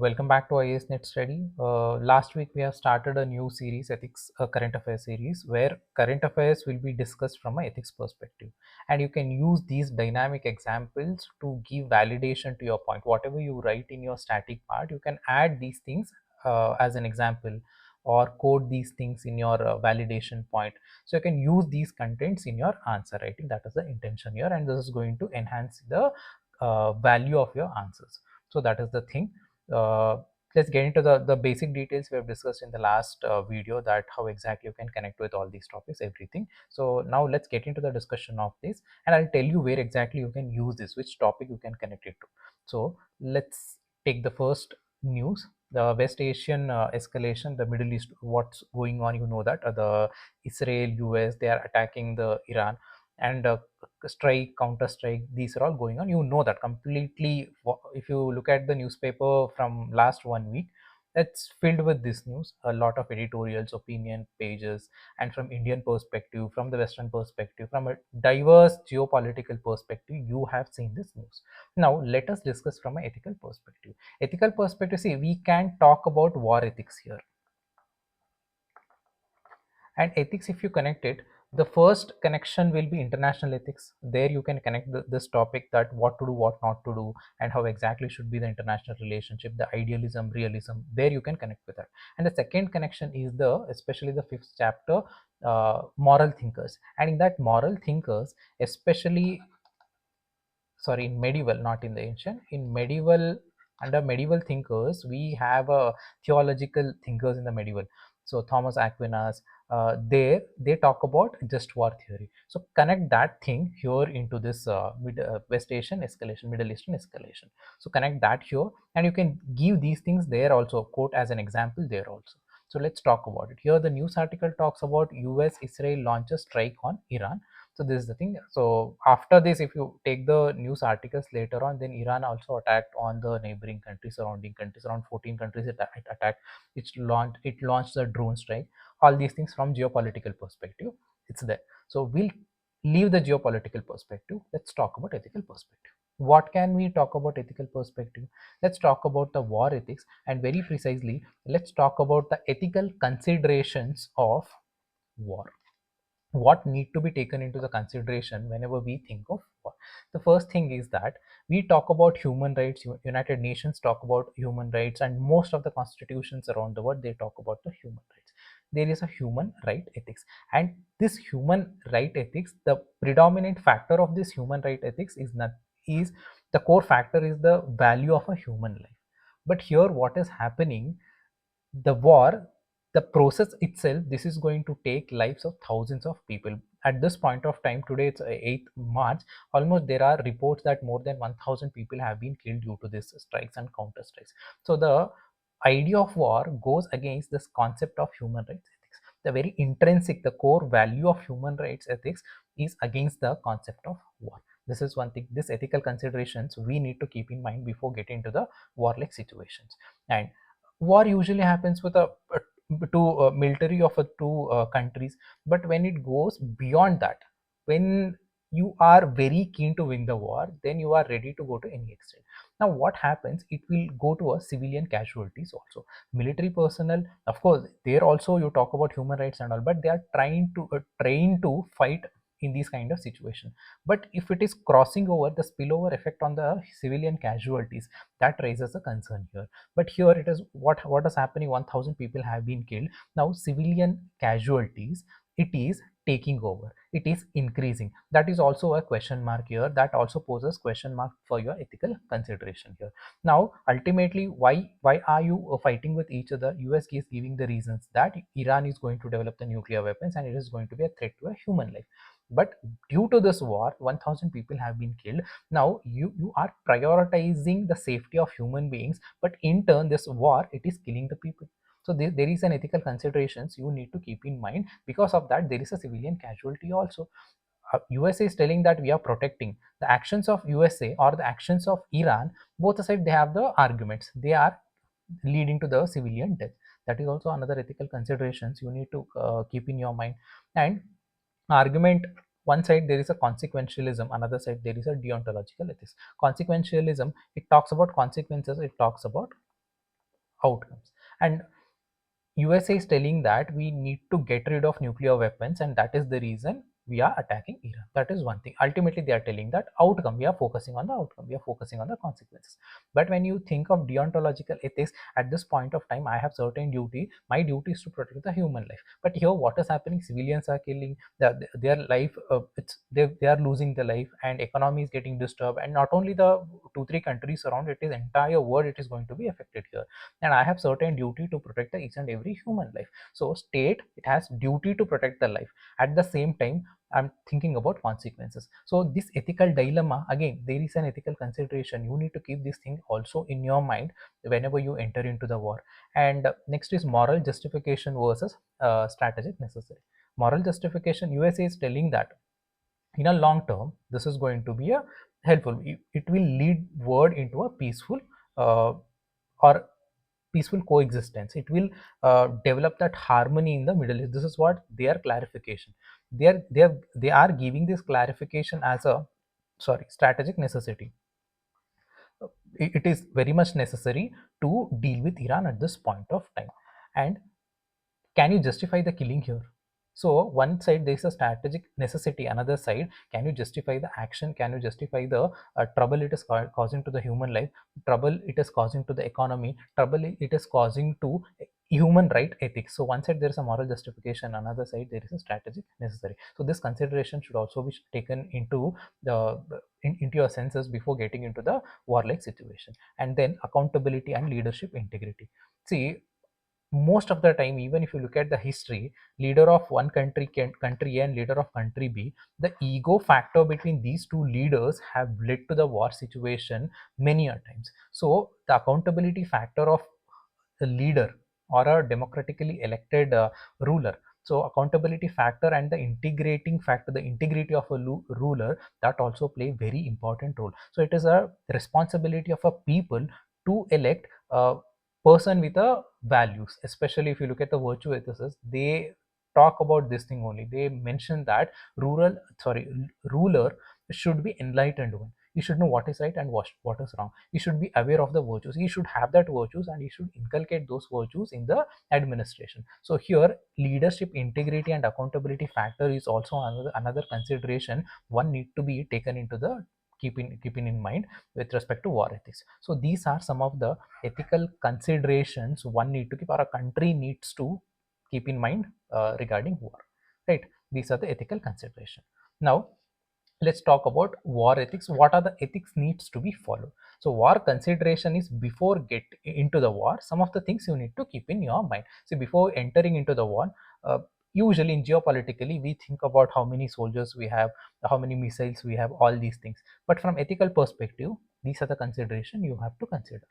Welcome back to IAS Net Study. Last week we have started a new series, ethics current affairs series, where current affairs will be discussed from an ethics perspective, and you can use these dynamic examples to give validation to your point. Whatever you write in your static part, you can add these things as an example, or code these things in your validation point. So you can use these contents in your answer writing. That is the intention here, and this is going to enhance the value of your answers. So that is the thing. uh, let's get into the basic details we have discussed in the last video, that how exactly you can connect with all these topics, everything. So now let's get into the discussion of this, and I'll tell you where exactly you can use this, which topic you can connect it to. So let's take the first news. The West Asian escalation, the Middle East, what's going on, you know that the Israel, US, they are attacking the Iran, and strike, counter strike, these are all going on, you know that completely. If you look at the newspaper from last 1 week, it's filled with this news, a lot of editorials, opinion pages, and from Indian perspective, from the Western perspective, from a diverse geopolitical perspective, you have seen this news. Now let us discuss from an ethical perspective. Ethical perspective, see, we can talk about war ethics here. And ethics, if you connect it, the first connection will be international ethics. There you can connect this topic, that what to do, what not to do, and how exactly should be the international relationship, the idealism, realism, there you can connect with that. And the second connection is the, especially the fifth chapter, moral thinkers. And in that moral thinkers, especially, sorry, in medieval, not in the ancient, in medieval, under medieval thinkers, we have theological thinkers in the medieval. So Thomas Aquinas, they talk about just war theory. So connect that thing here into this West Asian escalation, Middle Eastern escalation. So connect that here, and you can give these things there also, quote as an example there also. So let's talk about it. Here the news article talks about US Israel launches strike on Iran. So this is the thing. So after this, if you take the news articles later on, then Iran also attacked on the neighboring countries, surrounding countries, around 14 countries it attacked. It launched the drone strike. All these things from geopolitical perspective, it's there. So we'll leave the geopolitical perspective. Let's talk about ethical perspective. What can we talk about ethical perspective? Let's talk about the war ethics, and very precisely, let's talk about the ethical considerations of war. What need to be taken into the consideration whenever we think of war? The first thing is that we talk about human rights. United Nations talk about human rights, and most of the constitutions around the world, they talk about the human rights. There is a human right ethics, and this human right ethics, the predominant factor of this human right ethics is not, is the core factor is the value of a human life. But here what is happening, the war, the process itself, this is going to take lives of thousands of people. At this point of time, today it's 8th March, almost there are reports that more than 1000 people have been killed due to these strikes and counter strikes. So the idea of war goes against this concept of human rights ethics. The very intrinsic, the core value of human rights ethics is against the concept of war. This is one thing. This ethical considerations we need to keep in mind before getting into the warlike situations. And war usually happens with a two military of a two countries, but when it goes beyond that, when you are very keen to win the war, then you are ready to go to any extent. Now what happens, it will go to a civilian casualties also. Military personnel, of course, there also you talk about human rights and all, but they are trying to train to fight in these kind of situation. But if it is crossing over, the spillover effect on the civilian casualties, that raises a concern here. But here it is, what is happening, 1000 people have been killed. Now civilian casualties, it is taking over, it is increasing. That is also a question mark here, that also poses question mark for your ethical consideration here. Now ultimately, why are you fighting with each other? US is giving the reasons that Iran is going to develop the nuclear weapons, and it is going to be a threat to a human life. But due to this war, 1000 people have been killed. Now you are prioritizing the safety of human beings, but in turn this war, it is killing the people. So there is an ethical considerations you need to keep in mind. Because of that, there is a civilian casualty also. USA is telling that we are protecting. The actions of USA or the actions of Iran, both the side, they have the arguments, they are leading to the civilian death. That is also another ethical considerations you need to keep in your mind. And argument, one side there is a consequentialism, another side there is a deontological ethics. Consequentialism, it talks about consequences, it talks about outcomes. And USA is telling that we need to get rid of nuclear weapons, and that is the reason we are attacking Iran. That is one thing. Ultimately, they are telling that outcome. We are focusing on the outcome. We are focusing on the consequences. But when you think of deontological ethics, at this point of time, I have certain duty. My duty is to protect the human life. But here, what is happening? Civilians are killing. Their life. They are losing their life, and economy is getting disturbed. And not only the 2 3 countries around, it is entire world. It is going to be affected here, and I have certain duty to protect the each and every human life. So state, it has duty to protect the life. At the same time, I'm thinking about consequences. So this ethical dilemma, again, there is an ethical consideration. You need to keep this thing also in your mind whenever you enter into the war. And next is moral justification versus strategic necessary. Moral justification, USA is telling that in a long term, this is going to be a helpful. It will lead world into a peaceful or peaceful coexistence. It will develop that harmony in the Middle East. This is what their clarification. They are giving this clarification as a, sorry, strategic necessity. It is very much necessary to deal with Iran at this point of time. And can you justify the killing here? So one side there is a strategic necessity, another side, can you justify the action, can you justify the trouble it is causing to the human life, trouble it is causing to the economy, trouble it is causing to human right ethics. So one side there is a moral justification, another side there is a strategic necessary. So this consideration should also be taken into the into your senses before getting into the warlike situation. And then accountability and leadership integrity. See, most of the time, even if you look at the history, leader of one country A and leader of country B, the ego factor between these two leaders have led to the war situation many a times. So the accountability factor of a leader or a democratically elected ruler, so accountability factor and the integrating factor, the integrity of a ruler, that also play very important role. So it is a responsibility of a people to elect a person with a values. Especially if you look at the virtue ethicists, they talk about this thing only. They mention that ruler should be enlightened one. You should know what is right and what is wrong. You should be aware of the virtues. You should have that virtues, and you should inculcate those virtues in the administration. So here, leadership integrity and accountability factor is also another consideration one need to be taken into the keeping in mind with respect to war ethics. So these are some of the ethical considerations one need to keep, or a country needs to keep in mind regarding war, right? These are the ethical consideration. Now let's talk about war ethics. What are the ethics needs to be followed? So war consideration is, before get into the war, some of the things you need to keep in your mind. See, before entering into the war, usually in geopolitically, we think about how many soldiers we have, how many missiles we have, all these things. But from ethical perspective, these are the consideration you have to consider.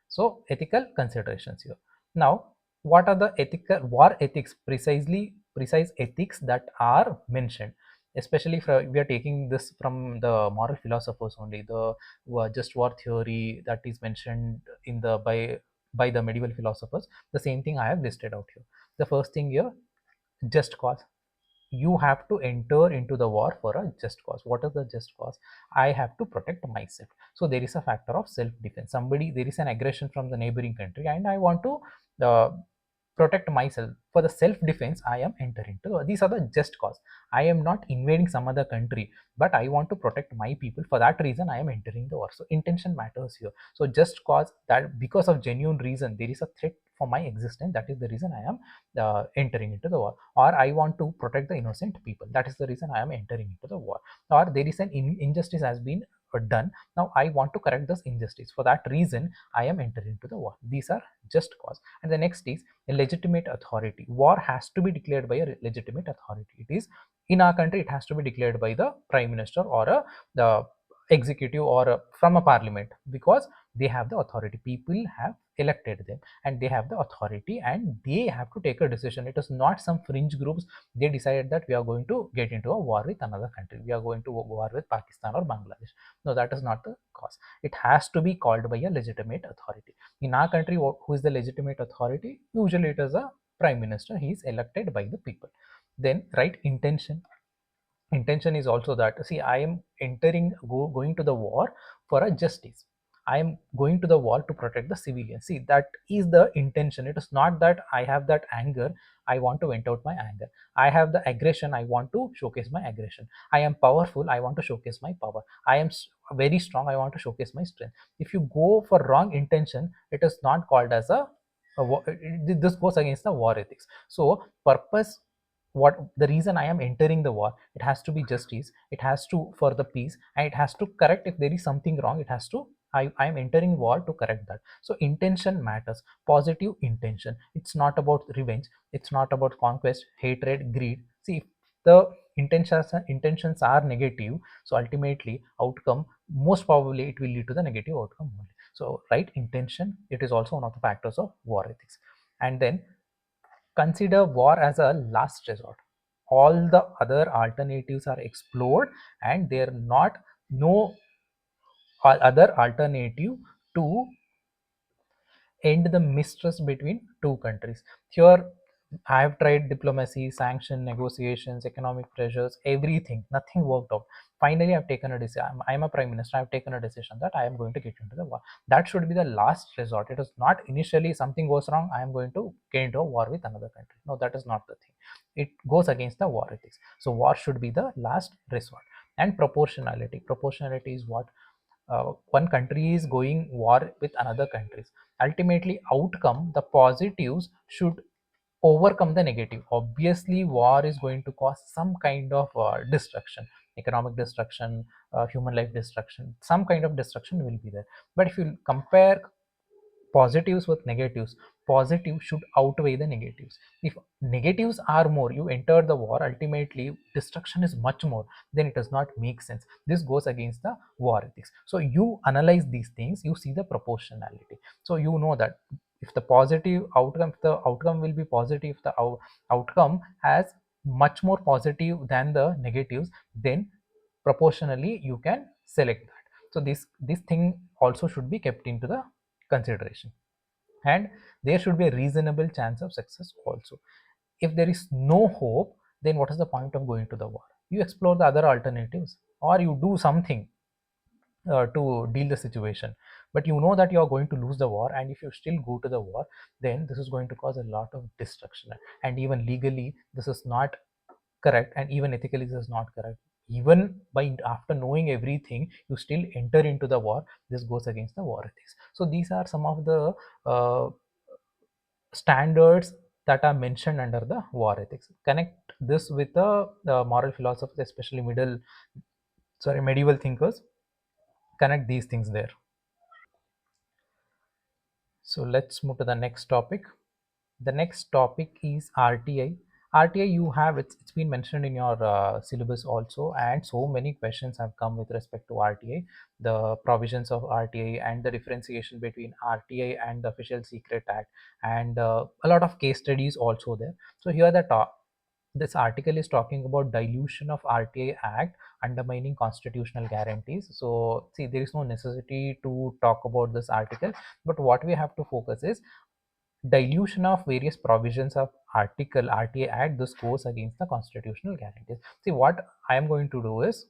So ethical considerations here. Now, what are the ethical war ethics, precise ethics that are mentioned? Especially we are taking this from the moral philosophers only, the just war theory that is mentioned in the by the medieval philosophers. The same thing I have listed out here. The first thing here, just cause. You have to enter into the war for a just cause. What is the just cause? I have to protect myself. So there is a factor of self defense. Somebody, there is an aggression from the neighboring country, and I want to uh, protect myself. For the self defense, I am entering to these are the just cause. I am not invading some other country, but I want to protect my people. For that reason, I am entering the war. So intention matters here. So just cause, that because of genuine reason, there is a threat for my existence, that is the reason I am entering into the war. Or I want to protect the innocent people, that is the reason I am entering into the war. Or there is an injustice has been done, now I want to correct this injustice. For that reason, I am entering into the war. These are just cause. And the next is a legitimate authority. War has to be declared by a legitimate authority. It is, in our country, it has to be declared by the prime minister or the executive, or from a parliament, because they have the authority. People have elected them, and they have the authority, and they have to take a decision. It is not some fringe groups. They decided that we are going to get into a war with another country, we are going to war with Pakistan or Bangladesh. No, that is not the cause. It has to be called by a legitimate authority. In our country, who is the legitimate authority? Usually it is a prime minister. He is elected by the people. Then right intention. Intention is also that, see, I am going to the war for a justice. I am going to the war to protect the civilians. See, that is the intention. It is not that I have that anger, I want to vent out my anger. I have the aggression, I want to showcase my aggression. I am powerful, I want to showcase my power. I am very strong, I want to showcase my strength. If you go for wrong intention, it is not called as this goes against the war ethics. So purpose, what the reason I am entering the war, it has to be justice, it has to for the peace, and it has to correct if there is something wrong. It has to, I am entering war to correct that. So intention matters, positive intention. It's not about revenge, it's not about conquest, hatred, greed. See, if the intentions are negative, so ultimately outcome, most probably it will lead to the negative outcome only. So right intention, it is also one of the factors of war ethics. And then consider war as a last resort. All the other alternatives are explored, and there not no other alternative to end the mistrust between two countries. Here, I have tried diplomacy, sanction, negotiations, economic pressures, everything. Nothing worked out. Finally, I've taken a decision. I'm a prime minister. I've taken a decision that I am going to get into the war. That should be the last resort. It is not initially something goes wrong, I am going to get into a war with another country. No, that is not the thing. It goes against the war ethics. So war should be the last resort. And proportionality. Proportionality is what, one country is going war with another countries, ultimately outcome, the positives should overcome the negative. Obviously war is going to cause some kind of destruction, economic destruction, human life destruction, some kind of destruction will be there. But if you compare positives with negatives, positive should outweigh the negatives. If negatives are more, you enter the war, ultimately destruction is much more, then it does not make sense. This goes against the war ethics. So you analyze these things, you see the proportionality. So you know that if the positive outcome, if the outcome will be positive, if the outcome has much more positive than the negatives, then proportionally you can select that. So this thing also should be kept into the consideration. And there should be a reasonable chance of success also. If there is no hope, then what is the point of going to the war? You explore the other alternatives, or you do something to deal the situation. But you know that you are going to lose the war, and if you still go to the war, then this is going to cause a lot of destruction. And even legally this is not correct, and even ethically this is not correct. Even by after knowing everything, you still enter into the war, this goes against the war ethics. So these are some of the uh, standards that are mentioned under the war ethics. Connect this with the moral philosophers, especially medieval thinkers. Connect these things there. So let's move to the next topic. The next topic is RTI. RTI, you have, it's been mentioned in your syllabus also, and so many questions have come with respect to RTI, the provisions of RTI, and the differentiation between RTI and the Official Secret Act, and a lot of case studies also there. So here the top, this article is talking about dilution of RTI Act undermining constitutional guarantees. So see, there is no necessity to talk about this article, but what we have to focus is dilution of various provisions of article RTA Act. This goes against the constitutional guarantees. See, what I am going to do is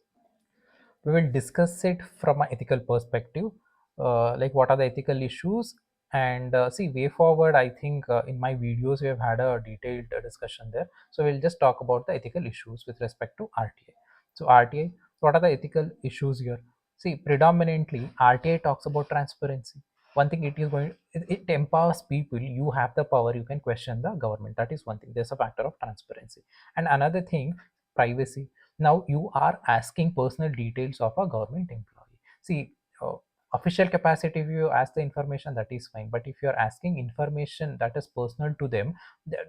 we will discuss it from an ethical perspective, like what are the ethical issues. And see, way forward, I think in my videos we have had a detailed discussion there. So we'll just talk about the ethical issues with respect to RTA. So RTA, what are the ethical issues here? See, predominantly RTA talks about transparency. One thing, it is going, it empowers people. You have the power, you can question the government. That is one thing, there's a factor of transparency. And another thing, privacy. Now you are asking personal details of a government employee. See, official capacity, if you ask the information, that is fine. But if you are asking information that is personal to them,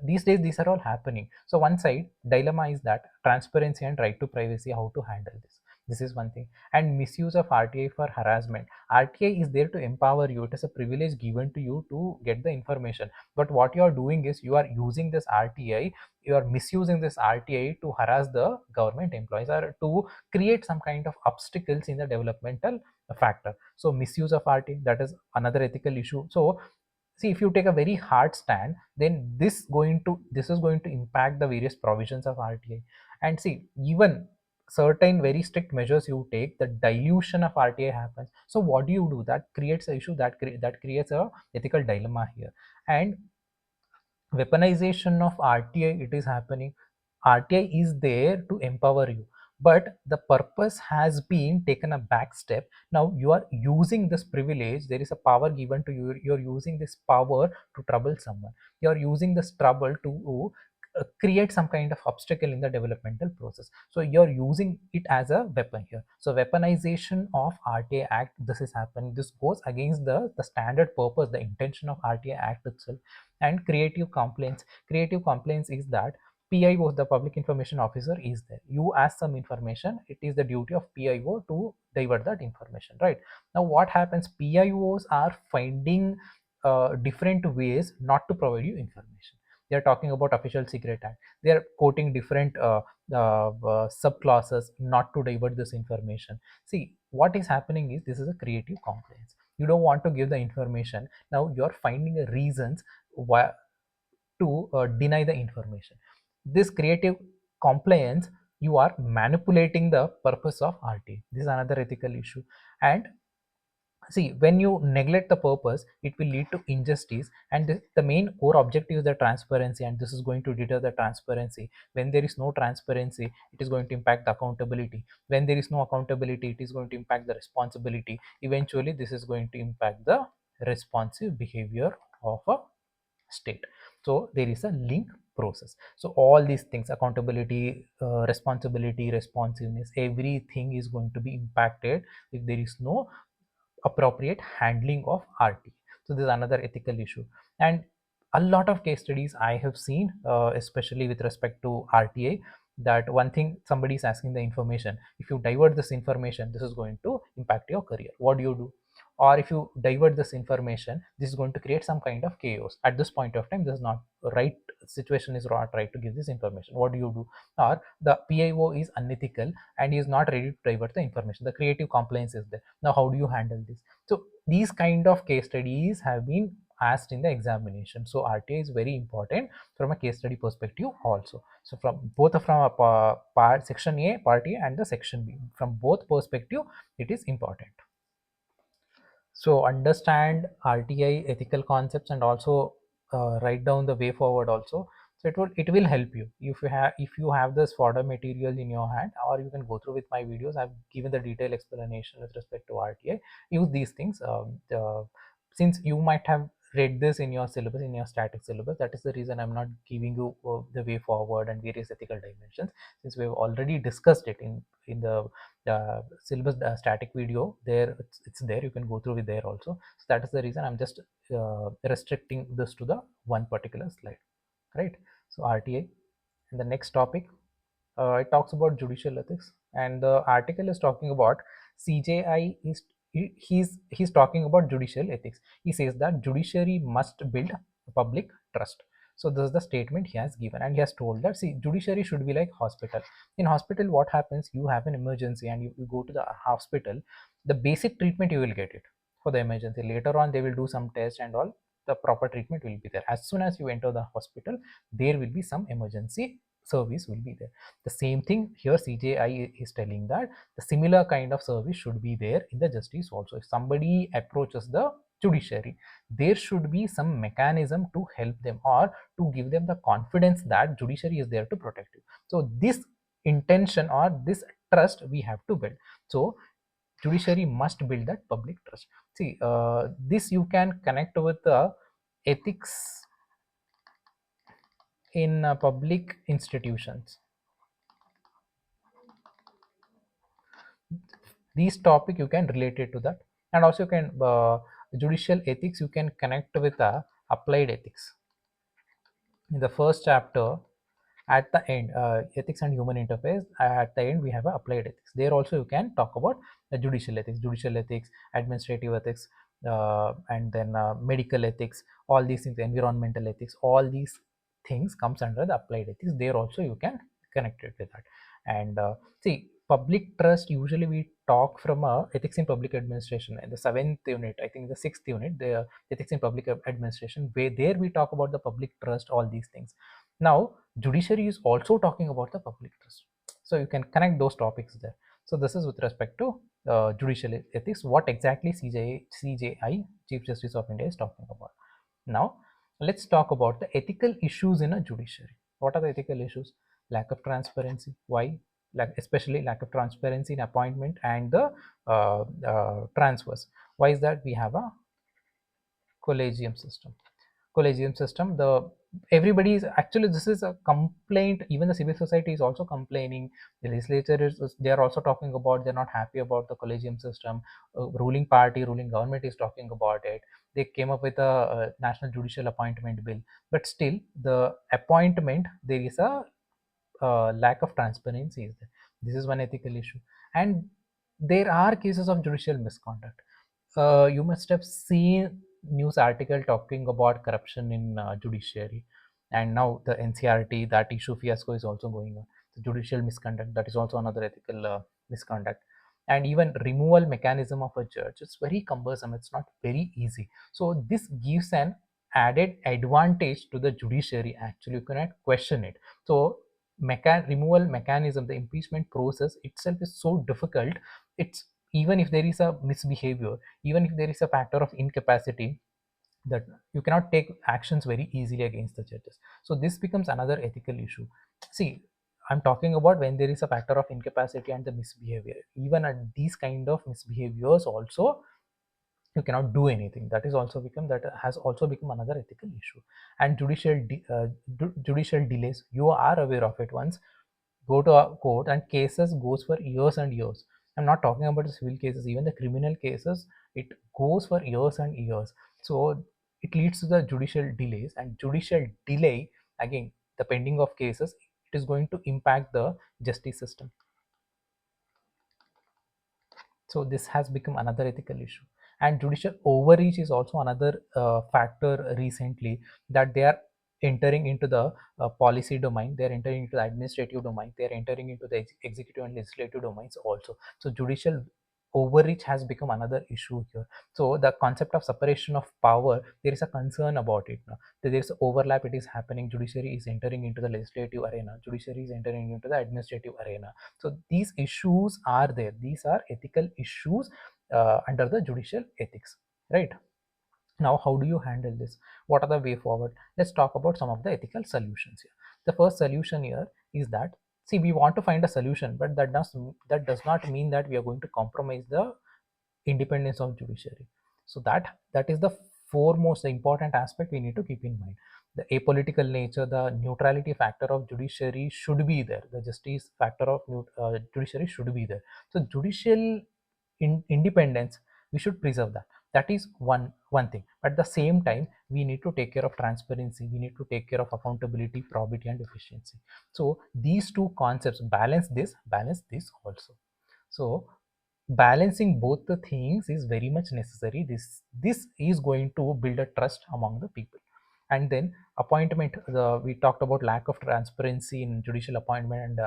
these days these are all happening. So one side dilemma is that transparency and right to privacy, how to handle this. This is one thing. And misuse of RTI for harassment. RTI is there to empower you. It is a privilege given to you to get the information. But what you are doing is you are using this RTI, you are misusing this RTI to harass the government employees, or to create some kind of obstacles in the developmental factor. So misuse of RTI, that is another ethical issue. So see, if you take a very hard stand, then this is going to impact the various provisions of RTI. And see, even certain very strict measures you take, the dilution of RTI happens. So what do you do? That creates an issue, that creates a ethical dilemma here. And weaponization of RTI, it is happening. RTI is there to empower you, but the purpose has been taken a back step. Now you are using this privilege, there is a power given to you, you're using this power to trouble someone, you're using this trouble to create some kind of obstacle in the developmental process. So you're using it as a weapon here. So weaponization of RTA Act, this is happening. This goes against the standard purpose, the intention of RTA Act itself. And creative complaints is that PIO, the public information officer, is there. You ask some information, it is the duty of PIO to divert that information, right? Now what happens, PIOs are finding different ways not to provide you information. They are talking about Official Secret Act, they are quoting different subclauses not to divert this information. See, what is happening is, this is a creative complaints. You don't want to give the information, now you are finding a reasons why to deny the information. This creative compliance, you are manipulating the purpose of RT. This is another ethical issue. And see, when you neglect the purpose, it will lead to injustice. And the main core objective is the transparency, and this is going to deter the transparency. When there is no transparency, it is going to impact the accountability. When there is no accountability, it is going to impact the responsibility. Eventually this is going to impact the responsive behavior of a state. So there is a link process. So all these things, accountability, responsibility, responsiveness, everything is going to be impacted if there is no appropriate handling of RT. So this is another ethical issue. And a lot of case studies I have seen, especially with respect to RTA, that one thing, somebody is asking the information, if you divert this information, this is going to impact your career, what do you do? Or if you divert this information, this is going to create some kind of chaos. At this point of time, this is not right, situation is not right to give this information, what do you do? Or the PIO is unethical and he is not ready to divert the information, the creative compliance is there. Now how do you handle this? So these kind of case studies have been asked in the examination. So RTA is very important from a case study perspective also. So from both, from a part section A, part A, and the section B, from both perspective, it is important. So understand RTI ethical concepts, and also write down the way forward also. So it will help you if you have this fodder material in your hand, or you can go through with my videos. I've given the detailed explanation with respect to RTI. Use these things. Since you might have read this in your syllabus, in your static syllabus, that is the reason I'm not giving you the way forward and various ethical dimensions, since we've already discussed it in the syllabus static video. There it's there, you can go through it there also. So that is the reason I'm just restricting this to the one particular slide, right? So RTA. And the next topic, it talks about judicial ethics, and the article is talking about CJI is he's talking about judicial ethics. He says that judiciary must build public trust. So this is the statement he has given, and he has told that, see, judiciary should be like hospital. In hospital, what happens, you have an emergency and you go to the hospital, the basic treatment you will get it for the emergency. Later on they will do some test and all, the proper treatment will be there. As soon as you enter the hospital, there will be some emergency service will be there. The same thing here, CJI is telling that the similar kind of service should be there in the justice also. If somebody approaches the judiciary, there should be some mechanism to help them, or to give them the confidence that judiciary is there to protect you. So this intention or this trust we have to build. So judiciary must build that public trust. See, this you can connect with the ethics in public institutions. These topic you can relate it to that. And also you can judicial ethics you can connect with applied ethics. In the first chapter, at the end, ethics and human interface, at the end we have applied ethics. There also you can talk about judicial ethics, administrative ethics, and then medical ethics, all these things, environmental ethics, all these things comes under the applied ethics. There also you can connect it with that. And see, public trust, usually we talk from ethics in public administration in the 7th unit, I think the 6th unit, the ethics in public administration, where there we talk about the public trust, all these things. Now judiciary is also talking about the public trust. So you can connect those topics there. So this is with respect to judicial ethics, what exactly CJI, Chief Justice of India, is talking about. Now let's talk about the ethical issues in a judiciary. What are the ethical issues? Lack of transparency. Why? Like especially lack of transparency in appointment and the transfers. Why is that? We have a collegium system. The everybody is actually, this is a complaint. Even the civil society is also complaining. The legislature is, they are also talking about, they're not happy about the collegium system. Ruling party, ruling government is talking about it. They came up with a national judicial appointment bill, but still the appointment, there is a lack of transparency is there. This is one ethical issue. And there are cases of judicial misconduct. You must have seen news article talking about corruption in judiciary, and now the NCRT, that issue fiasco is also going on. The judicial misconduct, that is also another ethical misconduct. And even removal mechanism of a judge, it's very cumbersome, it's not very easy. So this gives an added advantage to the judiciary. Actually, you cannot question it. So removal mechanism, the impeachment process itself is so difficult. It's, even if there is a misbehavior, even if there is a factor of incapacity, that you cannot take actions very easily against the judges. So this becomes another ethical issue. See, I'm talking about when there is a factor of incapacity and the misbehavior. Even at these kind of misbehaviors also, you cannot do anything. That is also become, that has also become another ethical issue. And judicial delays, you are aware of it. Once go to a court and cases goes for years and years. I'm not talking about the civil cases, even the criminal cases, it goes for years and years. So it leads to the judicial delays, and judicial delay, again, the pending of cases, it is going to impact the justice system. So this has become another ethical issue. And judicial overreach is also another factor recently, that they are entering into the policy domain, they are entering into the administrative domain, they are entering into the executive and legislative domains also. So judicial overreach has become another issue here. So the concept of separation of power, there is a concern about it now. There is overlap, it is happening. Judiciary is entering into the legislative arena, judiciary is entering into the administrative arena. So these issues are there. These are ethical issues under the judicial ethics, right? Now, how do you handle this? What are the way forward? Let's talk about some of the ethical solutions here. The first solution here is that, see, we want to find a solution, but that does not mean that we are going to compromise the independence of judiciary. So that is the foremost important aspect we need to keep in mind. The apolitical nature, the neutrality factor of judiciary should be there. The justice factor of judiciary should be there. So judicial independence, we should preserve that. That is one thing. But at the same time, we need to take care of transparency, we need to take care of accountability, probity, and efficiency. So these two concepts, balance this also. So balancing both the things is very much necessary. This is going to build a trust among the people. And then appointment, we talked about lack of transparency in judicial appointment, and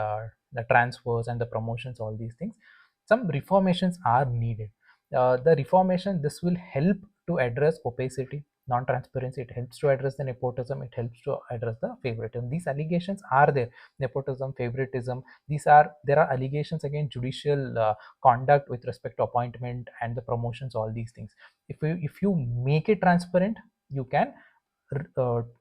the transfers and the promotions, all these things. Some reformations are needed. The reformation, this will help to address opacity, non-transparency, it helps to address the nepotism, it helps to address the favoritism. These allegations are there: nepotism, favoritism. There are allegations against judicial conduct with respect to appointment and the promotions, all these things. If you make it transparent, you can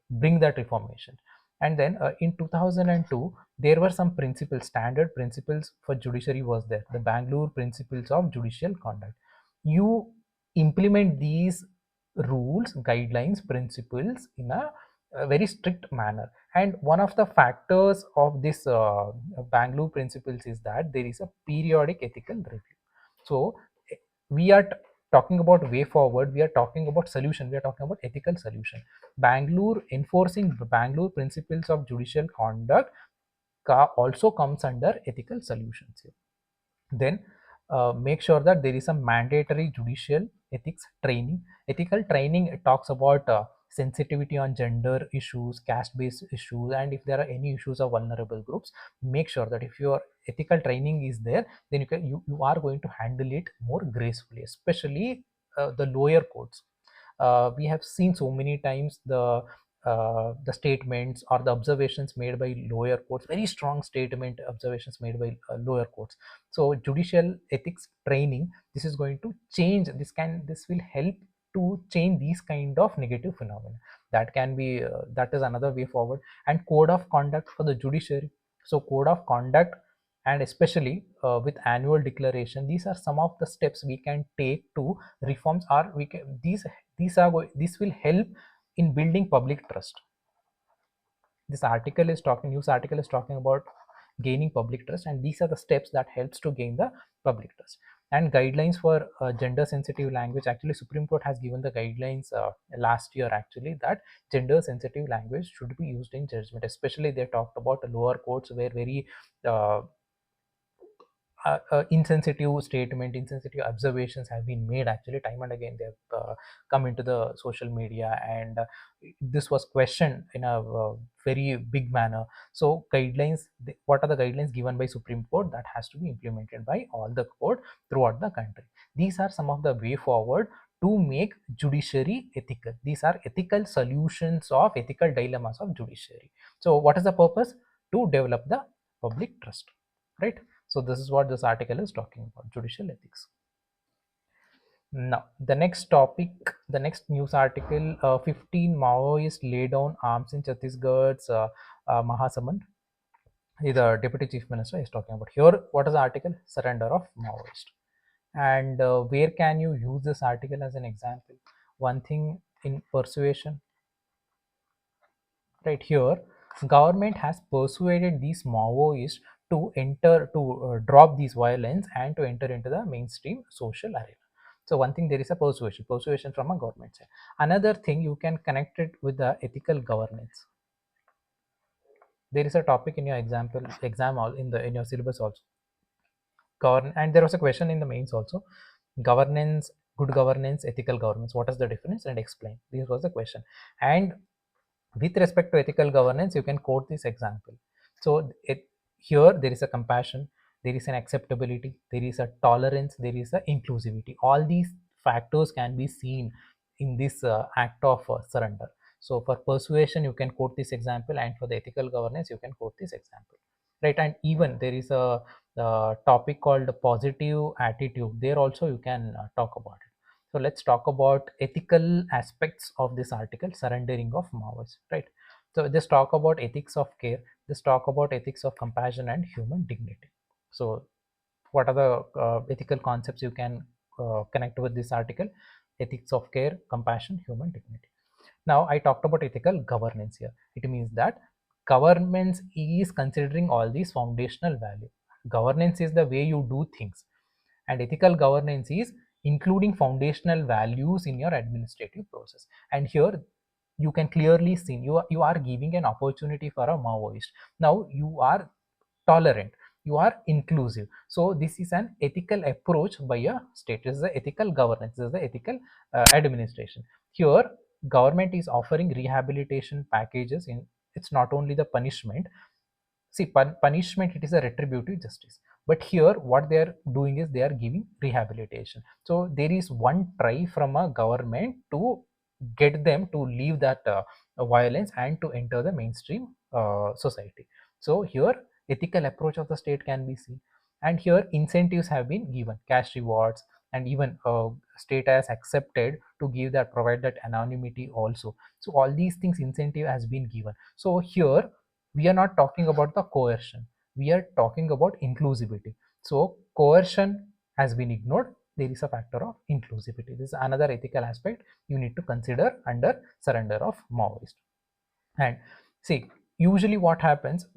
bring that reformation. And then in 2002, there were some principles, standard principles for judiciary was there, the Bangalore principles of judicial conduct. You implement these rules, guidelines, principles in a very strict manner. And one of the factors of this Bangalore principles is that there is a periodic ethical review. So we are talking about way forward, we are talking about solution, we are talking about ethical solution. Bangalore, enforcing Bangalore principles of judicial conduct also comes under ethical solutions here. Then make sure that there is a mandatory judicial ethics training. Ethical training, it talks about sensitivity on gender issues, caste based issues, and if there are any issues of vulnerable groups, make sure that if your ethical training is there, then you are going to handle it more gracefully, especially the lower courts. We have seen so many times the the statements or the observations made by lower courts, very strong statement observations made by lower courts. So judicial ethics training, this is going to change, this will help to change these kind of negative phenomena. That can be that is another way forward. And code of conduct for the judiciary. So code of conduct, and especially with annual declaration, these are some of the steps we can take to reforms, or we can, these will help in building public trust. This article is talking, news article is talking about gaining public trust, and these are the steps that helps to gain the public trust. And guidelines for gender sensitive language, actually Supreme Court has given the guidelines last year actually, that gender sensitive language should be used in judgment. Especially they talked about the lower courts where very uh, insensitive statement, insensitive observations have been made actually time and again. They have come into the social media, and this was questioned in a very big manner. So guidelines, what are the guidelines given by Supreme Court that has to be implemented by all the court throughout the country? These are some of the way forward to make judiciary ethical. These are ethical solutions of ethical dilemmas of judiciary. So what is the purpose? To develop the public trust, right? So this is what this article is talking about, judicial ethics. Now, the next topic, the next news article, 15 Maoists lay down arms in Chhattisgarh's Mahasamand. The Deputy Chief Minister is talking about. Here, what is the article? Surrender of Maoist. And where can you use this article as an example? One thing in persuasion, right here, government has persuaded these Maoists to enter, to drop these violence and to enter into the mainstream social arena. So one thing, there is a persuasion from a government side. Another thing, you can connect it with the ethical governance. There is a topic in your exam all in the in your syllabus also. And there was a question in the mains also. Governance, good governance, ethical governance. What is the difference? And explain. This was the question. And with respect to ethical governance, you can quote this example. So here there is a compassion, there is an acceptability, there is a tolerance, there is a inclusivity. All these factors can be seen in this act of surrender. So for persuasion, you can quote this example, and for the ethical governance, you can quote this example, right? And even there is a topic called positive attitude. There also you can talk about it. So let's talk about ethical aspects of this article, surrendering of Maoists, right? So just talk about ethics of care, just talk about ethics of compassion and human dignity. So what are the ethical concepts you can connect with this article? Ethics of care, compassion, human dignity. Now I talked about ethical governance here. It means that governance is considering all these foundational values. Governance is the way you do things, and ethical governance is including foundational values in your administrative process. And here you can clearly see, you are giving an opportunity for a Maoist. Now you are tolerant, you are inclusive. So this is an ethical approach by a state. This is the ethical governance, this is the ethical administration. Here government is offering rehabilitation packages. In, it's not only the punishment. See, punishment, it is a retributive justice, but here what they are doing is they are giving rehabilitation. So there is one try from a government to get them to leave that violence and to enter the mainstream society. So here ethical approach of the state can be seen. And here incentives have been given, cash rewards, and even state has accepted to give that, provide that anonymity also. So all these things, incentive has been given. So here we are not talking about the coercion, we are talking about inclusivity. So coercion has been ignored, there is a factor of inclusivity. This is another ethical aspect you need to consider under surrender of Maoist. And see, usually what happens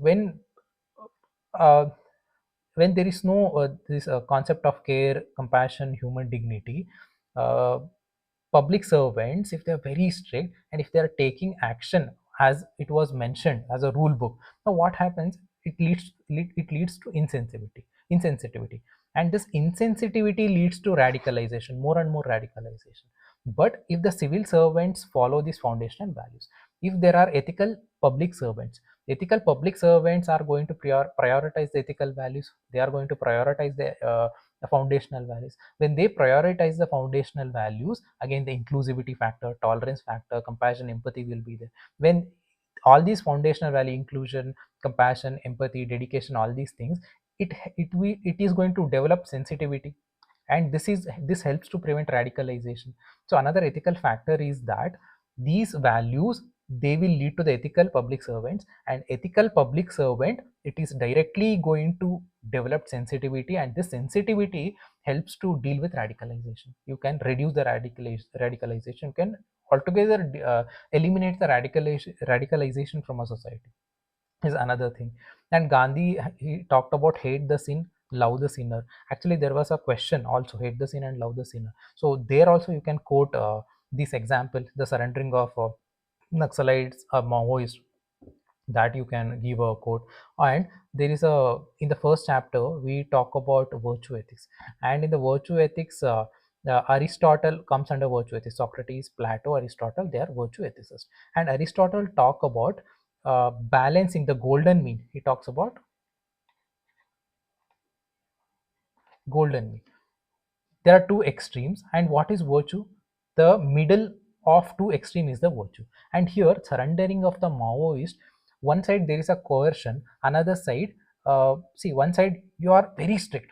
uh, when there is no this concept of care, compassion, human dignity, uh, public servants, if they are very strict and if they are taking action as it was mentioned as a rule book, now what happens, it leads to insensitivity, and this insensitivity leads to radicalization, more and more radicalization. But if the civil servants follow these foundational values, if there are ethical public servants are going to prioritize the ethical values, they are going to prioritize the the foundational values. When they prioritize the foundational values, again the inclusivity factor, tolerance factor, compassion, empathy will be there. When all these foundational value, inclusion, compassion, empathy, dedication, all these things, it is going to develop sensitivity, and this helps to prevent radicalization. So another ethical factor is that these values, they will lead to the ethical public servants, and ethical public servant, it is directly going to develop sensitivity, and this sensitivity helps to deal with radicalization. You can reduce the radicalization, you can altogether eliminate the radicalization from a society, is another thing. And Gandhi, he talked about hate the sin, love the sinner. Actually there was a question also, hate the sin and love the sinner. So there also you can quote this example, the surrendering of Naxalites or Maoists, that you can give a quote. And there is a, in the first chapter we talk about virtue ethics, and in the virtue ethics, Aristotle comes under virtue ethics. Socrates, Plato, Aristotle, they are virtue ethicists. And Aristotle talk about balancing the golden mean. He talks about golden mean. There are two extremes, and what is virtue? The middle of two extreme is the virtue. And here surrendering of the Maoist, one side there is a coercion, another side, see, one side you are very strict,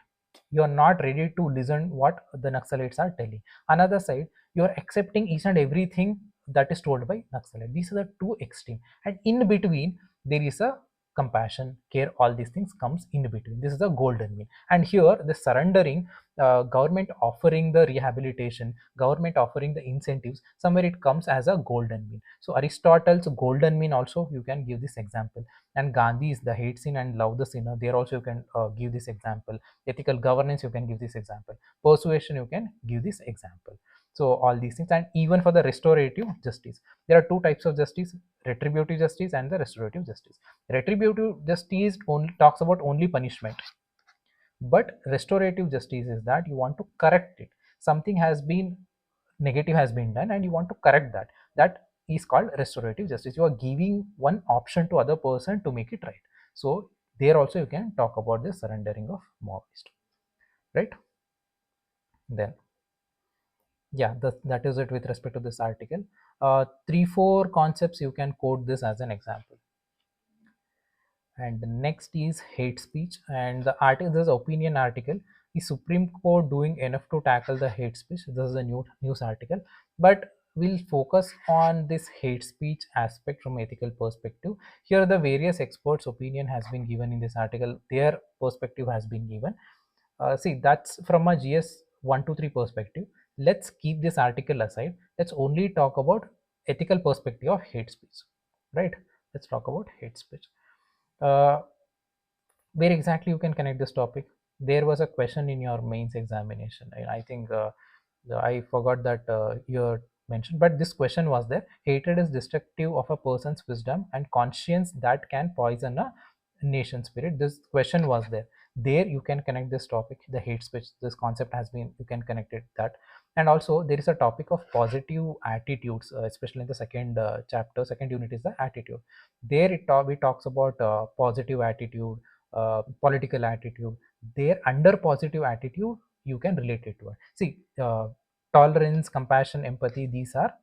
you are not ready to listen what the Naxalites are telling. Another side, you are accepting each and everything that is told by Naxalite. These are the two extreme, and in between there is a compassion, care, all these things comes in between. This is the golden mean. And here the surrendering, government offering the rehabilitation, government offering the incentives, somewhere it comes as a golden mean. So Aristotle's golden mean also you can give this example, and Gandhi is the hate sin and love the sinner. There also you can give this example. Ethical governance you can give this example. Persuasion you can give this example. So all these things. And even for the restorative justice, there are two types of justice: retributive justice and the restorative justice. Retributive justice only talks about only punishment, but restorative justice is that you want to correct it. Something has been negative has been done and you want to correct that. That is called restorative justice. You are giving one option to other person to make it right. So there also you can talk about the surrendering of Maoist, right? Then yeah, that is it with respect to this article. 3 4 concepts you can quote this as an example. And the next is hate speech, and the article, this is opinion article, is Supreme Court doing enough to tackle the hate speech? This is a new news article, but we'll focus on this hate speech aspect from ethical perspective. Here the various experts opinion has been given in this article, their perspective has been given. See, that's from a GS 1 to 3 perspective. Let's keep this article aside, let's only talk about ethical perspective of hate speech, right? Let's talk about hate speech. uh, where exactly you can connect this topic? There was a question in your mains examination, and I think I forgot that you mentioned, but this question was there: hatred is destructive of a person's wisdom and conscience that can poison a nation spirit. This question was there. There you can connect this topic, the hate speech, this concept has been, you can connect it that. And also there is a topic of positive attitudes, especially in the second chapter, second unit is the attitude. There it talks about positive attitude, political attitude. There under positive attitude you can relate it to it. See, tolerance, compassion, empathy, these are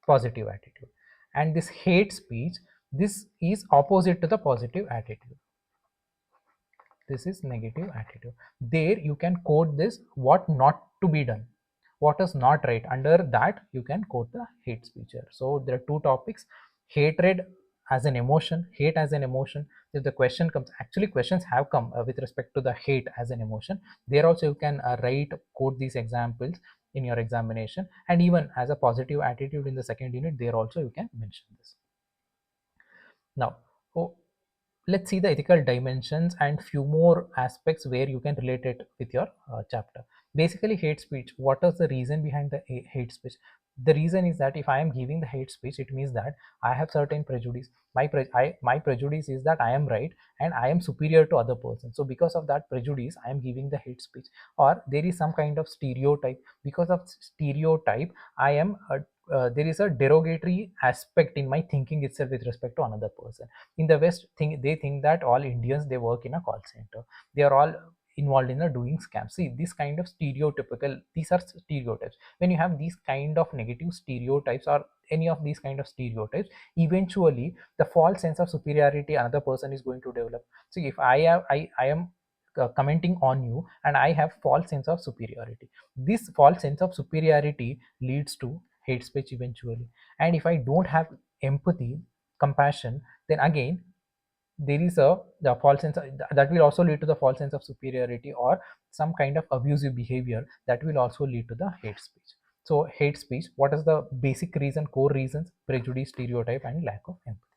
positive attitude. And this hate speech, this is opposite to the positive attitude. This is negative attitude. There you can quote this, what not to be done, what is not right. Under that you can quote the hate speech here. So there are two topics: hatred as an emotion, hate as an emotion. If the question comes, actually questions have come with respect to the hate as an emotion, there also you can write, quote these examples in your examination. And even as a positive attitude in the second unit, there also you can mention this. Now, oh, let's see the ethical dimensions and few more aspects where you can relate it with your chapter. Basically, hate speech, what is the reason behind the hate speech? The reason is that if I am giving the hate speech, it means that I have certain prejudice. My prejudice is that I am right and I am superior to other person. So because of that prejudice, I am giving the hate speech. Or there is some kind of stereotype. Because of stereotype, I am there is a derogatory aspect in my thinking itself with respect to another person. In the West, they think that all Indians, they work in a call center, they are all involved in the doing scams. See, this kind of stereotypical, these are stereotypes. When you have these kind of negative stereotypes or any of these kind of stereotypes, eventually the false sense of superiority another person is going to develop. See, if I am commenting on you and I have false sense of superiority, this false sense of superiority leads to hate speech eventually. And if I don't have empathy, compassion, then again there is a the false sense that will also lead to the false sense of superiority or some kind of abusive behavior that will also lead to the hate speech. So hate speech, what is the basic reason, core reasons? Prejudice, stereotype, and lack of empathy.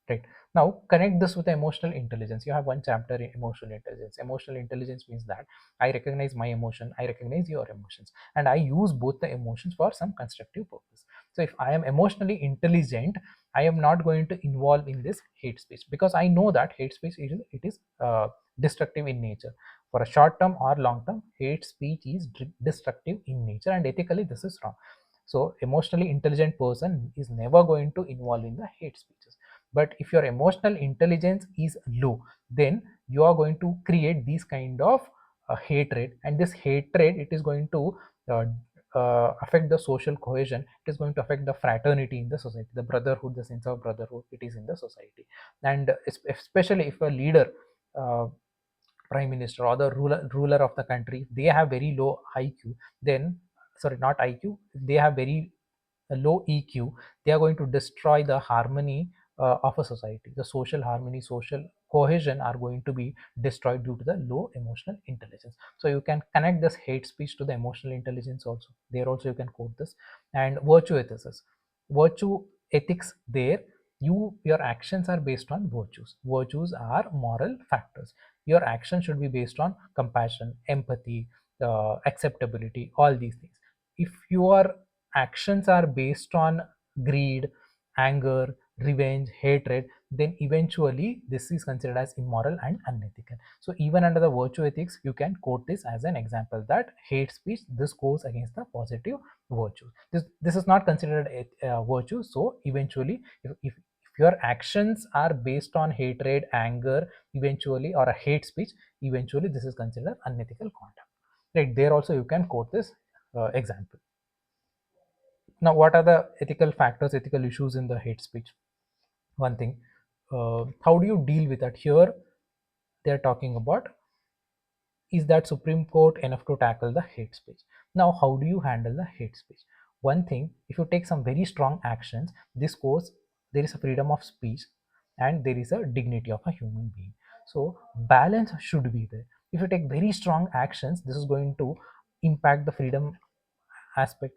Right. Now connect this with emotional intelligence. You have one chapter in emotional intelligence. Emotional intelligence means that I recognize my emotion, I recognize your emotions, and I use both the emotions for some constructive purpose. So if I am emotionally intelligent, I am not going to involve in this hate speech, because I know that hate speech is destructive in nature. For a short term or long term, hate speech is destructive in nature, and ethically this is wrong. So emotionally intelligent person is never going to involve in the hate speeches. But if your emotional intelligence is low, then you are going to create these kind of hatred, and this hatred, it is going to uh, affect the social cohesion. It is going to affect the fraternity in the society, the brotherhood, the sense of brotherhood it is in the society. And especially if a leader, uh, prime minister or the ruler of the country, they have very low IQ, then, sorry, not IQ, they have very low EQ, they are going to destroy the harmony of a society. The social harmony, social cohesion are going to be destroyed due to the low emotional intelligence. So you can connect this hate speech to the emotional intelligence also. There also you can quote this. And virtue ethics. Virtue ethics there, your actions are based on virtues. Virtues are moral factors. Your action should be based on compassion, empathy, acceptability, all these things. If your actions are based on greed, anger, revenge, hatred, then eventually this is considered as immoral and unethical. So even under the virtue ethics, you can quote this as an example that hate speech, this goes against the positive virtues. This is not considered a virtue. So eventually, if your actions are based on hatred, anger, eventually, or a hate speech, eventually this is considered unethical conduct. Right there also you can quote this example. Now, what are the ethical factors, ethical issues in the hate speech? One thing, how do you deal with that? Here, they're talking about, is that Supreme Court enough to tackle the hate speech? Now, how do you handle the hate speech? One thing, if you take some very strong actions, this goes, there is a freedom of speech and there is a dignity of a human being. So, balance should be there. If you take very strong actions, this is going to impact the freedom aspect,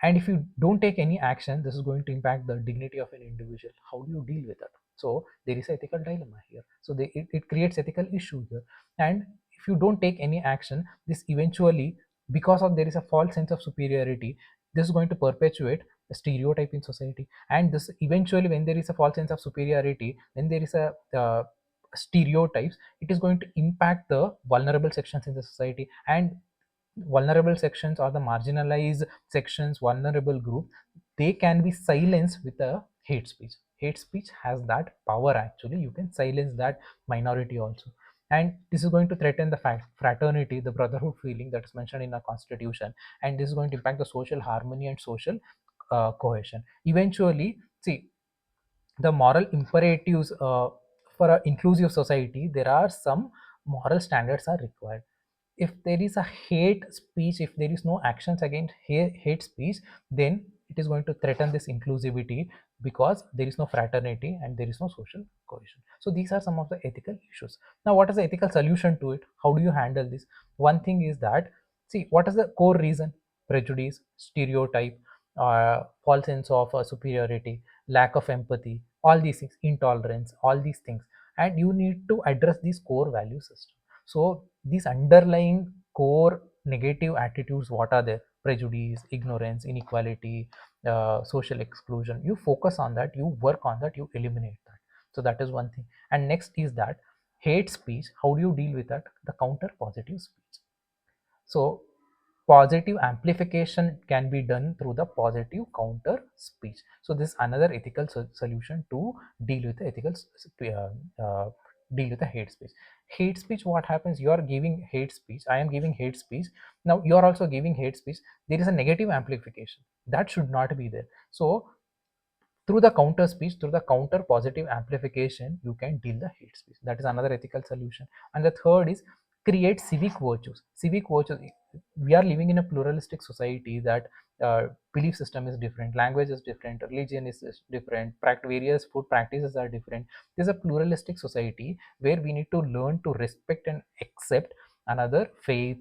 and if you don't take any action, this is going to impact the dignity of an individual. How do you deal with that? So there is an ethical dilemma here. So it creates ethical issue here. And if you don't take any action, this eventually, because of there is a false sense of superiority, this is going to perpetuate a stereotype in society. And this eventually, when there is a false sense of superiority, when there is a stereotypes, it is going to impact the vulnerable sections in the society. And vulnerable sections or the marginalized sections, vulnerable group, they can be silenced with a hate speech. Hate speech has that power. Actually, you can silence that minority also. And this is going to threaten the fraternity, the brotherhood feeling that is mentioned in our constitution. And this is going to impact the social harmony and social cohesion. Eventually, see, the moral imperatives, for an inclusive society, there are some moral standards are required. If there is a hate speech, if there is no actions against hate speech, then it is going to threaten this inclusivity, because there is no fraternity and there is no social cohesion. So these are some of the ethical issues. Now, what is the ethical solution to it? How do you handle this? One thing is that, see, what is the core reason? Prejudice, stereotype, false sense of superiority, lack of empathy, all these things, intolerance, all these things. And you need to address these core value system. So these underlying core negative attitudes, what are there? Prejudice, ignorance, inequality, social exclusion. You focus on that, you work on that, you eliminate that. So that is one thing. And next is that hate speech. How do you deal with that? The counter positive speech. So positive amplification can be done through the positive counter speech. So this is another ethical solution to deal with the ethical deal with the hate speech. Hate speech, what happens, you are giving hate speech, I am giving hate speech, now you are also giving hate speech, there is a negative amplification that should not be there. So through the counter speech, through the counter positive amplification, you can deal the hate speech. That is another ethical solution. And the third is create civic virtues. Civic virtues, we are living in a pluralistic society that belief system is different, language is different, religion is different, various food practices are different. There's a pluralistic society where we need to learn to respect and accept another faith,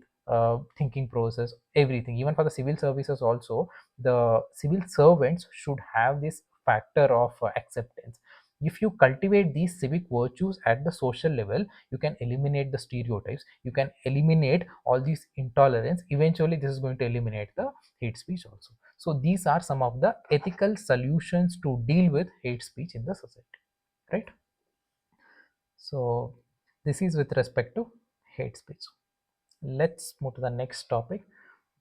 thinking process, everything. Even for the civil services also, the civil servants should have this factor of acceptance. If you cultivate these civic virtues at the social level, you can eliminate the stereotypes, you can eliminate all these intolerance. Eventually this is going to eliminate the hate speech also. So these are some of the ethical solutions to deal with hate speech in the society, right? So this is with respect to hate speech. Let's move to the next topic.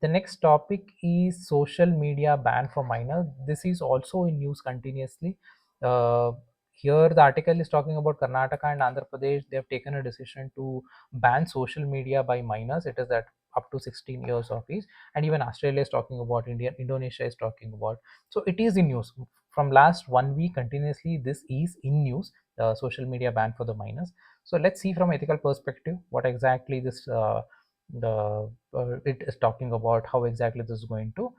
The next topic is social media ban for minors. This is also in news continuously. Uh, Here, the article is talking about Karnataka and Andhra Pradesh. They have taken a decision to ban social media by minors. It is that up to 16 years of age, and even Australia is talking about, India, Indonesia is talking about. So it is in news from last 1 week continuously. This is in news. Social media ban for the minors. So let's see from ethical perspective what exactly this the it is talking about, how exactly this is going to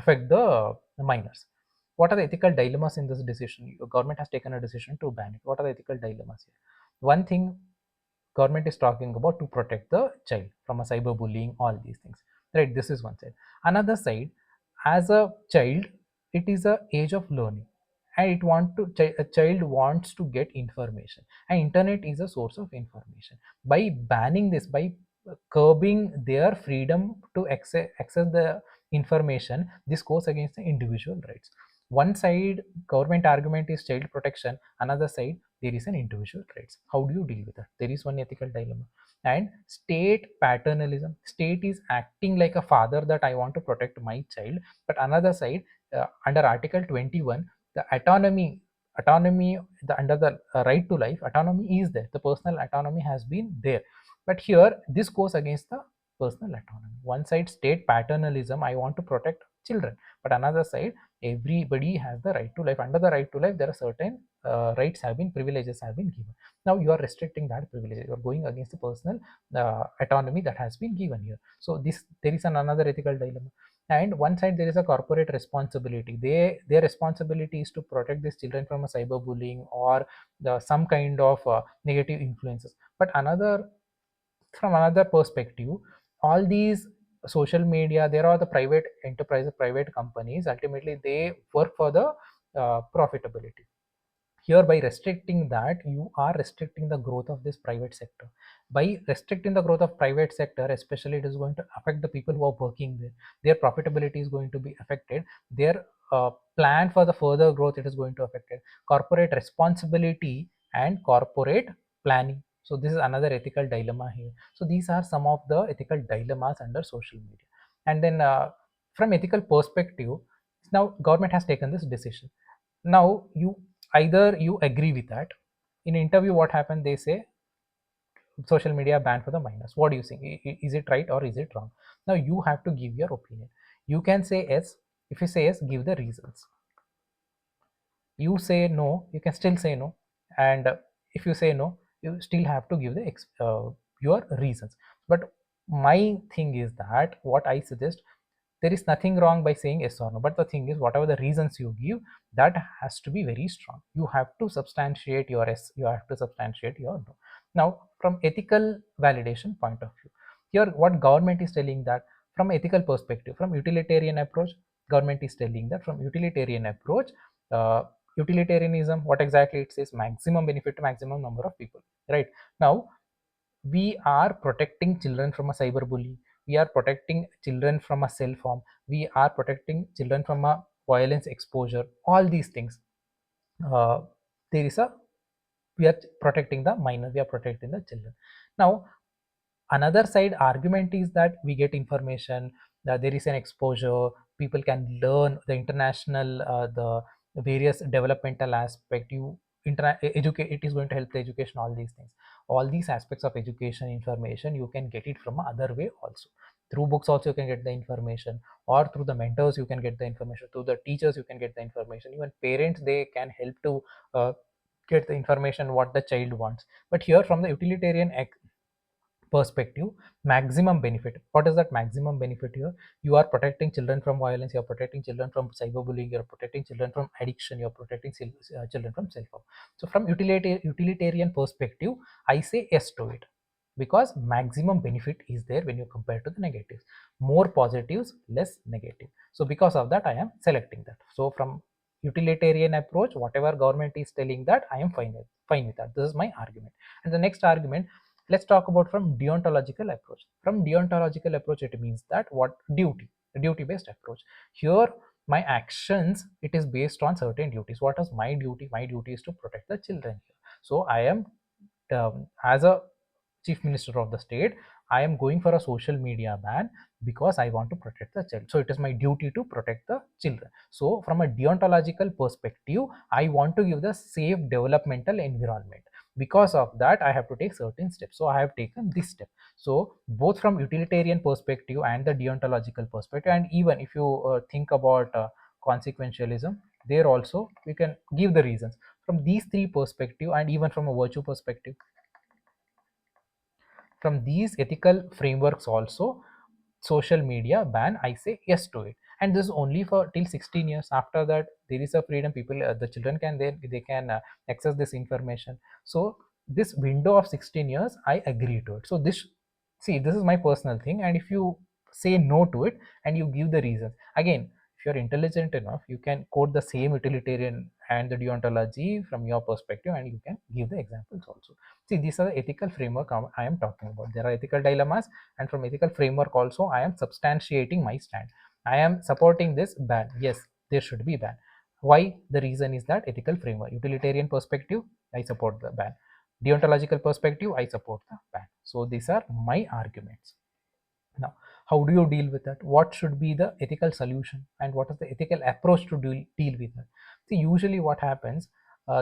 affect the minors. What are the ethical dilemmas in this decision? Your government has taken a decision to ban it. What are the ethical dilemmas here? One thing, government is talking about to protect the child from a cyberbullying, all these things, right? This is one side. Another side, as a child, it is a age of learning, and a child wants to get information, and internet is a source of information. By banning this, by curbing their freedom to access the information, this goes against the individual rights. One side government argument is child protection, another side there is an individual rights. How do you deal with that? There is one ethical dilemma. And state paternalism, state is acting like a father that I want to protect my child, but another side, under article 21, the autonomy, the under the right to life, autonomy is there, the personal autonomy has been there. But here this goes against the personal autonomy. One side state paternalism, I want to protect children, but another side, everybody has the right to life. Under the right to life, there are certain rights have been, privileges have been given. Now you are restricting that privilege, you are going against the personal autonomy that has been given here. So this, there is another ethical dilemma. And one side there is a corporate responsibility, their responsibility is to protect these children from a cyberbullying or some kind of negative influences. But another, from another perspective, all these social media, there are the private enterprises, private companies, ultimately they work for the profitability. Here, by restricting that, you are restricting the growth of this private sector. By restricting the growth of private sector, especially, it is going to affect the people who are working there. Their profitability is going to be affected, their plan for the further growth, it is going to affect it. Corporate responsibility and corporate planning, so this is another ethical dilemma here. So these are some of the ethical dilemmas under social media. And then from ethical perspective, now government has taken this decision. Now you, either you agree with that. In interview, what happened, they say social media ban for the minors. What do you think? Is it right or is it wrong? Now you have to give your opinion. You can say yes. If you say yes, give the reasons. You say no, you can still say no. And if you say no, you still have to give the your reasons. But my thing is that what I suggest, there is nothing wrong by saying yes or no, but the thing is, whatever the reasons you give, that has to be very strong. You have to substantiate your yes, you have to substantiate your no. Now from ethical validation point of view, here what government is telling, that from ethical perspective, from utilitarian approach, government is telling that from utilitarian approach, uh, utilitarianism, what exactly it says, maximum benefit to maximum number of people, right? Now we are protecting children from a cyberbully, we are protecting children from a self harm, we are protecting children from a violence exposure, all these things. uh, there is a, we are protecting the minor, we are protecting the children. Now another side argument is that we get information, that there is an exposure, people can learn the international the various developmental aspect. You, educate, it is going to help the education, all these things. All these aspects of education information you can get it from other way also. Through books also you can get the information, or through the mentors you can get the information, through the teachers you can get the information, even parents they can help to uh, get the information what the child wants. But here from the utilitarian perspective, maximum benefit, what is that maximum benefit here? You are protecting children from violence, you are protecting children from cyberbullying, you are protecting children from addiction, you are protecting children from self-harm. So from utilitarian perspective, I say yes to it, because maximum benefit is there when you compare to the negatives. More positives, less negative. So because of that I am selecting that. So from utilitarian approach, whatever government is telling, that I am fine with that. This is my argument. And the next argument, let's talk about from deontological approach. From deontological approach, it means that what duty based approach. Here my actions, it is based on certain duties. What is my duty? My duty is to protect the children here. So I am, as a chief minister of the state, I am going for a social media ban because I want to protect the child. So it is my duty to protect the children. So from a deontological perspective, I want to give the safe developmental environment. Because of that I have to take certain steps, so I have taken this step. So both from utilitarian perspective and the deontological perspective, and even if you think about consequentialism, there also we can give the reasons from these three perspective, and even from a virtue perspective, from these ethical frameworks also, social media ban, I say yes to it. And this is only for till 16 years. After that there is a freedom, people, the children can, they can access this information. So this window of 16 years I agree to it. So this, see, this is my personal thing, and if you say no to it and you give the reasons, again, if you're intelligent enough, you can quote the same utilitarian and the deontology from your perspective, and you can give the examples also. See, these are the ethical framework I am talking about. There are ethical dilemmas, and from ethical framework also I am substantiating my stand. I am supporting this ban. Yes, there should be ban. Why? The reason is that ethical framework, utilitarian perspective, I support the ban. Deontological perspective, I support the ban. So these are my arguments. Now, how do you deal with that? What should be the ethical solution, and what is the ethical approach to deal with that? See, usually what happens,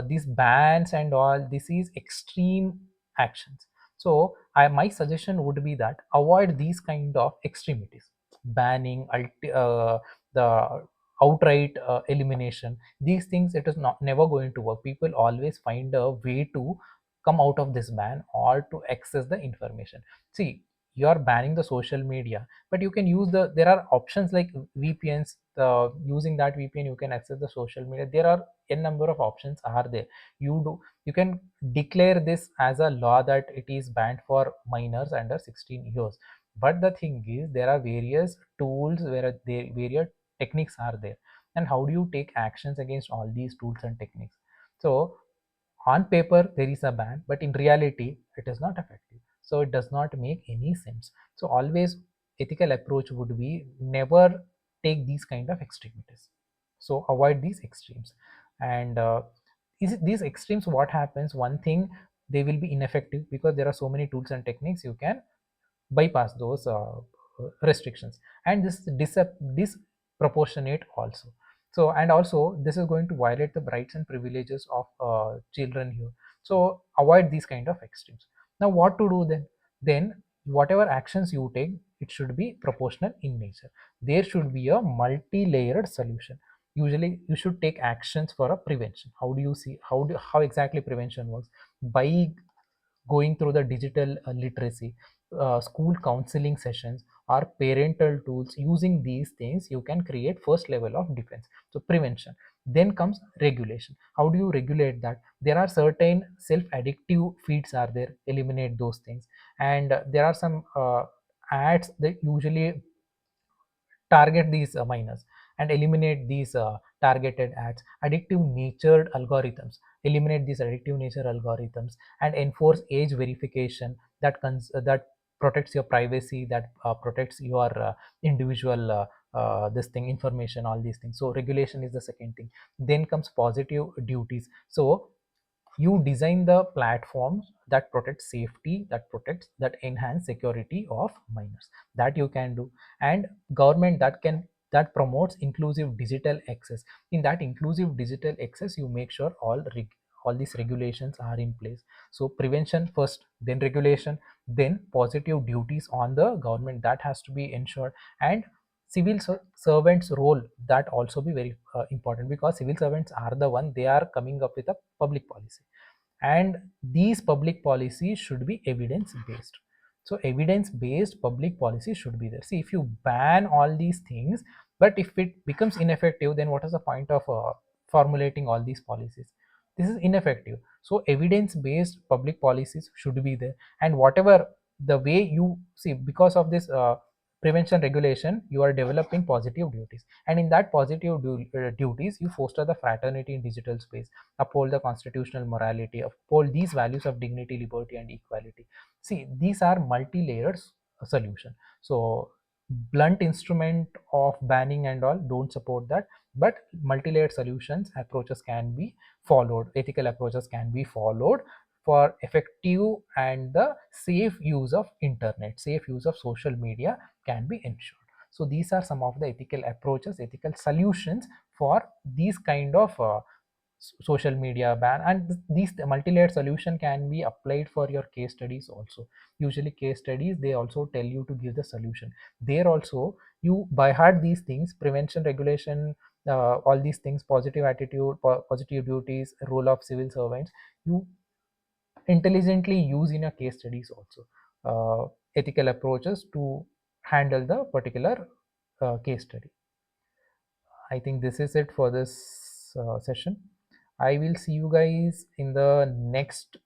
these bans and all, this is extreme actions. So my suggestion would be that avoid these kind of extremities, banning, the outright elimination. These things, it is not never going to work. People always find a way to come out of this ban or to access the information. See, you are banning the social media, but you can use there are options like VPNs. Using that VPN you can access the social media. There are n number of options are there. You can declare this as a law that it is banned for minors under 16 years. But the thing is, there are various tools where there various techniques are there, and how do you take actions against all these tools and techniques? So on paper there is a ban, but in reality it is not effective. So it does not make any sense. So always ethical approach would be never take these kind of extremities. So avoid these extremes. And these extremes, what happens, one thing, they will be ineffective because there are so many tools and techniques, you can bypass those restrictions. And this disproportionate also. So, and also this is going to violate the rights and privileges of children here. So avoid these kind of extremes. Now what to do then? Then whatever actions you take, it should be proportional in nature. There should be a multi-layered solution. Usually you should take actions for a prevention. How do you see, how exactly prevention works? By going through the digital literacy, school counseling sessions, or parental tools. Using these things you can create first level of defense. So prevention. Then comes regulation. How do you regulate that? There are certain self addictive feeds are there, eliminate those things. And there are some ads that usually target these minors, and eliminate these targeted ads. Addictive natured algorithms, eliminate these addictive nature algorithms, and enforce age verification that that protects your privacy, that protects your individual this thing information, all these things. So regulation is the second thing. Then comes positive duties. So you design the platforms that protect safety, that protects, that enhance security of minors, that you can do. And government that can, that promotes inclusive digital access. In that inclusive digital access, you make sure all these regulations are in place. So prevention first, then regulation, then positive duties on the government, that has to be ensured. And civil servants role, that also be very important, because civil servants are the one, they are coming up with a public policy, and these public policies should be evidence based. So evidence based public policy should be there. See, if you ban all these things, but if it becomes ineffective, then what is the point of formulating all these policies? This is ineffective. So evidence based public policies should be there. And whatever the way you see, because of this prevention regulation, you are developing positive duties, and in that positive duties, you foster the fraternity in digital space, uphold the constitutional morality, uphold these values of dignity, liberty, and equality. See, these are multi-layered solution. So blunt instrument of banning and all don't support that, but multi-layered solutions approaches can be followed, ethical approaches can be followed for effective and the safe use of internet, safe use of social media can be ensured. So these are some of the ethical approaches, ethical solutions for these kind of social media ban. And these multi-layered solution can be applied for your case studies also. Usually case studies, they also tell you to give the solution. There also, you by heart these things, prevention, regulation, all these things, positive attitude, positive duties, role of civil servants, you intelligently use in your case studies also. Ethical approaches to handle the particular case study. I think this is it for this session. I will see you guys in the next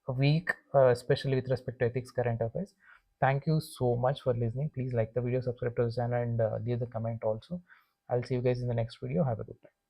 week, especially with respect to ethics, current affairs. Thank you so much for listening. Please like the video, subscribe to the channel, and leave the comment also. I'll see you guys in the next video. Have a good time.